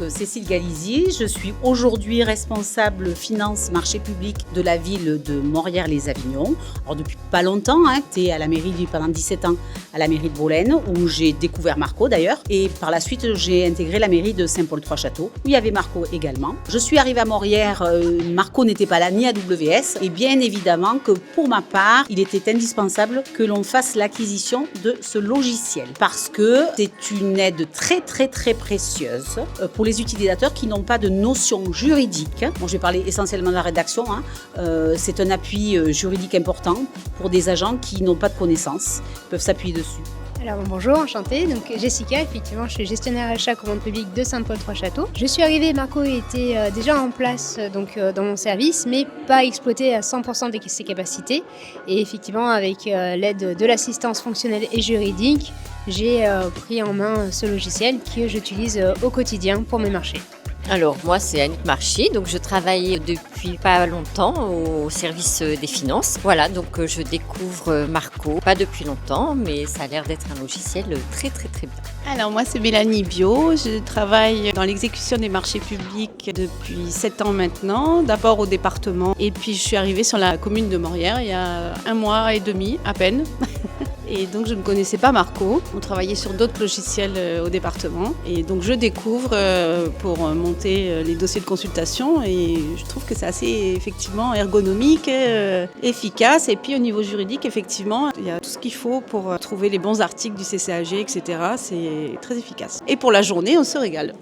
Cécile Galizier, je suis aujourd'hui responsable finance marché public de la ville de Morières-les-Avignon. Alors depuis pas longtemps, j'étais à la mairie pendant 17 ans à la mairie de Bolène où j'ai découvert Marco d'ailleurs. Et par la suite, j'ai intégré la mairie de Saint-Paul-Trois-Châteaux où il y avait Marco également. Je suis arrivée à Morières, Marco n'était pas là ni AWS. Et bien évidemment que pour ma part, il était indispensable que l'on fasse l'acquisition de ce logiciel parce que c'est une aide très précieuse pour les utilisateurs qui n'ont pas de notion juridique. Bon, je vais parler essentiellement de la rédaction. C'est un appui juridique important pour des agents qui n'ont pas de connaissances, ils peuvent s'appuyer dessus. Alors bonjour, enchantée. Donc Jessica, effectivement, je suis gestionnaire achat commande publique de Saint-Paul-Trois-Châteaux. Je suis arrivée, Marco était déjà en place dans mon service, mais pas exploité à 100% de ses capacités. Et effectivement, avec l'aide de l'assistance fonctionnelle et juridique, j'ai pris en main ce logiciel que j'utilise au quotidien pour mes marchés. Alors moi c'est Annick Marchi, donc je travaille depuis pas longtemps au service des finances. Voilà, donc je découvre Marco, pas depuis longtemps, mais ça a l'air d'être un logiciel très bien. Alors moi c'est Mélanie Bio, je travaille dans l'exécution des marchés publics depuis 7 ans maintenant, d'abord au département et puis je suis arrivée sur la commune de Morières il y a 1 mois et demi à peine. Et donc je ne connaissais pas Marco, on travaillait sur d'autres logiciels au département et donc je découvre pour monter les dossiers de consultation et je trouve que c'est assez effectivement ergonomique, efficace et puis au niveau juridique effectivement il y a tout ce qu'il faut pour trouver les bons articles du CCAG etc. C'est très efficace. Et pour la journée on se régale.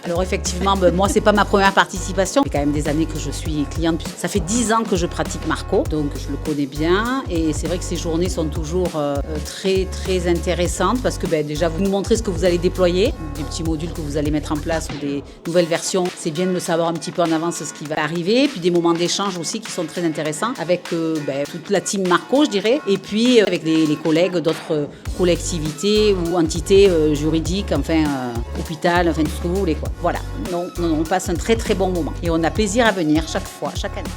Alors effectivement, moi c'est pas ma première participation. C'est quand même des années que je suis cliente. Ça fait 10 ans que je pratique Marco, donc je le connais bien. Et c'est vrai que ces journées sont toujours très intéressantes parce que déjà vous nous montrez ce que vous allez déployer, des petits modules que vous allez mettre en place ou des nouvelles versions. C'est bien de le savoir un petit peu en avance ce qui va arriver. Puis des moments d'échange aussi qui sont très intéressants avec toute la team Marco, je dirais. Et puis avec les collègues d'autres collectivités ou entités juridiques, enfin hôpital, enfin tout ce que vous voulez quoi. Voilà, on passe un très bon moment et on a plaisir à venir chaque fois, chaque année.